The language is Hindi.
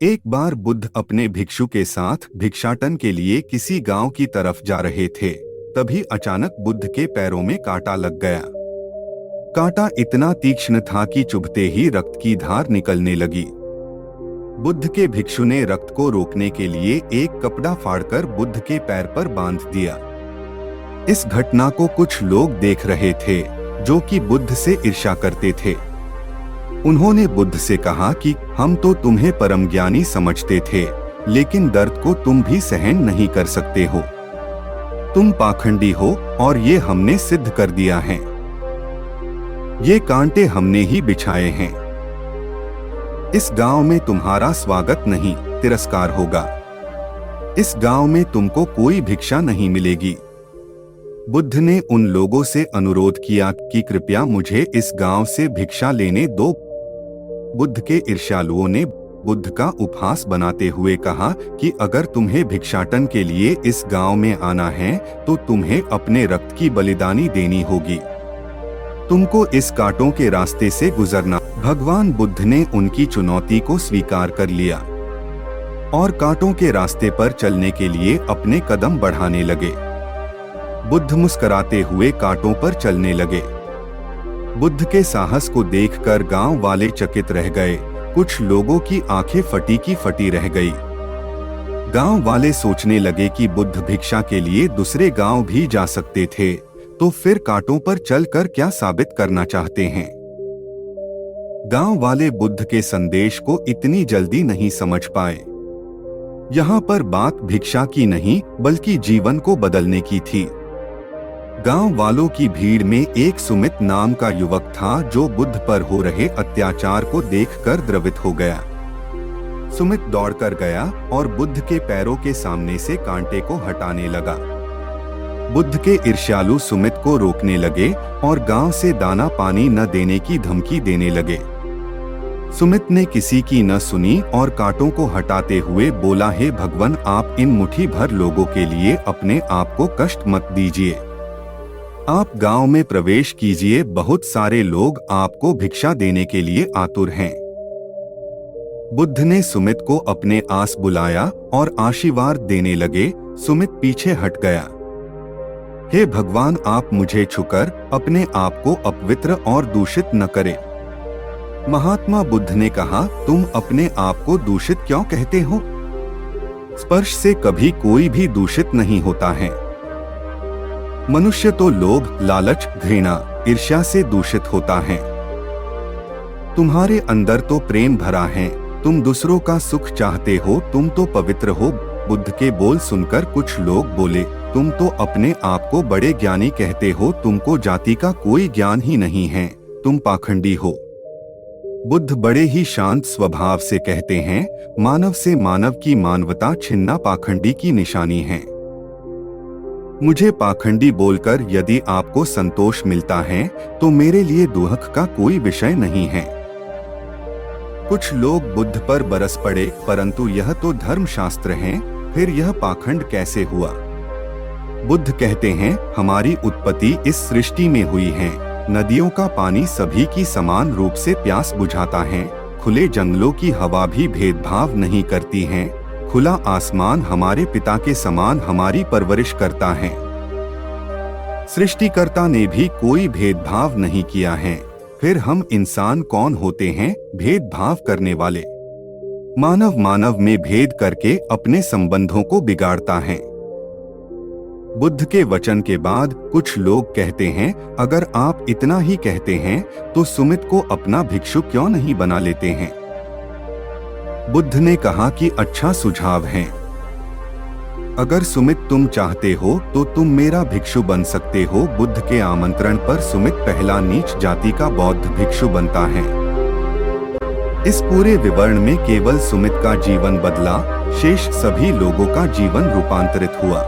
एक बार बुद्ध अपने भिक्षु के साथ भिक्षाटन के लिए किसी गांव की तरफ जा रहे थे। तभी अचानक बुद्ध के पैरों में कांटा लग गया। कांटा इतना तीक्ष्ण था कि चुभते ही रक्त की धार निकलने लगी। बुद्ध के भिक्षु ने रक्त को रोकने के लिए एक कपड़ा फाड़कर बुद्ध के पैर पर बांध दिया। इस घटना को कुछ लोग देख रहे थे, जो कि बुद्ध से ईर्ष्या करते थे। उन्होंने बुद्ध से कहा कि हम तो तुम्हें परम ज्ञानी समझते थे, लेकिन दर्द को तुम भी सहन नहीं कर सकते हो। तुम पाखंडी हो और ये हमने सिद्ध कर दिया है। ये कांटे हमने ही बिछाए हैं। इस गांव में तुम्हारा स्वागत नहीं, तिरस्कार होगा। इस गांव में तुमको कोई भिक्षा नहीं मिलेगी। बुद्ध ने उन लोगों से अनुरोध किया कि कृपया मुझे इस गांव से भिक्षा लेने दो। बुद्ध के ईर्ष्यालुओं ने बुद्ध का उपहास बनाते हुए कहा कि अगर तुम्हें भिक्षाटन के लिए इस गांव में आना है तो तुम्हें अपने रक्त की बलिदानी देनी होगी। तुमको इस कांटों के रास्ते से गुजरना। भगवान बुद्ध ने उनकी चुनौती को स्वीकार कर लिया और कांटों के रास्ते पर चलने के लिए अपने कदम बढ़ाने लगे। बुद्ध मुस्कुराते हुए कांटों पर चलने लगे। बुद्ध के साहस को देखकर गांव वाले चकित रह गए। कुछ लोगों की आंखें फटी की फटी रह गई। गांव वाले सोचने लगे कि बुद्ध भिक्षा के लिए दूसरे गांव भी जा सकते थे, तो फिर कांटों पर चलकर क्या साबित करना चाहते हैं। गांव वाले बुद्ध के संदेश को इतनी जल्दी नहीं समझ पाए। यहाँ पर बात भिक्षा की नहीं, बल्कि जीवन को बदलने की थी। गांव वालों की भीड़ में एक सुमित नाम का युवक था, जो बुद्ध पर हो रहे अत्याचार को देखकर द्रवित हो गया। सुमित दौड़कर गया और बुद्ध के पैरों के सामने से कांटे को हटाने लगा। बुद्ध के ईर्ष्यालु सुमित को रोकने लगे और गांव से दाना पानी न देने की धमकी देने लगे। सुमित ने किसी की न सुनी और कांटों को हटाते हुए बोला, हे भगवान, आप इन मुट्ठी भर लोगों के लिए अपने आप को कष्ट मत दीजिए। आप गांव में प्रवेश कीजिए, बहुत सारे लोग आपको भिक्षा देने के लिए आतुर हैं। बुद्ध ने सुमित को अपने आस बुलाया और आशीर्वाद देने लगे। सुमित पीछे हट गया। हे भगवान, आप मुझे छूकर अपने आप को अपवित्र और दूषित न करें। महात्मा बुद्ध ने कहा, तुम अपने आप को दूषित क्यों कहते हो? स्पर्श से कभी कोई भी दूषित नहीं होता है। मनुष्य तो लोभ, लालच, घृणा, ईर्ष्या से दूषित होता है। तुम्हारे अंदर तो प्रेम भरा है। तुम दूसरों का सुख चाहते हो, तुम तो पवित्र हो। बुद्ध के बोल सुनकर कुछ लोग बोले, तुम तो अपने आप को बड़े ज्ञानी कहते हो, तुमको जाति का कोई ज्ञान ही नहीं है, तुम पाखंडी हो। बुद्ध बड़े ही शांत स्वभाव से कहते हैं, मानव से मानव की मानवता छीनना पाखंडी की निशानी है। मुझे पाखंडी बोलकर यदि आपको संतोष मिलता है तो मेरे लिए दुख का कोई विषय नहीं है। कुछ लोग बुद्ध पर बरस पड़े, परंतु यह तो धर्मशास्त्र है, फिर यह पाखंड कैसे हुआ? बुद्ध कहते हैं, हमारी उत्पत्ति इस सृष्टि में हुई है। नदियों का पानी सभी की समान रूप से प्यास बुझाता है। खुले जंगलों की हवा भी भेदभाव नहीं करती है। खुला आसमान हमारे पिता के समान हमारी परवरिश करता है। सृष्टिकर्ता ने भी कोई भेदभाव नहीं किया है। फिर हम इंसान कौन होते हैं भेदभाव करने वाले? मानव मानव में भेद करके अपने संबंधों को बिगाड़ता है। बुद्ध के वचन के बाद कुछ लोग कहते हैं, अगर आप इतना ही कहते हैं तो सुमित को अपना भिक्षु क्यों नहीं बना लेते हैं? बुद्ध ने कहा कि अच्छा सुझाव है। अगर सुमित तुम चाहते हो तो तुम मेरा भिक्षु बन सकते हो। बुद्ध के आमंत्रण पर सुमित पहला नीच जाति का बौद्ध भिक्षु बनता है। इस पूरे विवरण में केवल सुमित का जीवन बदला, शेष सभी लोगों का जीवन रूपांतरित हुआ।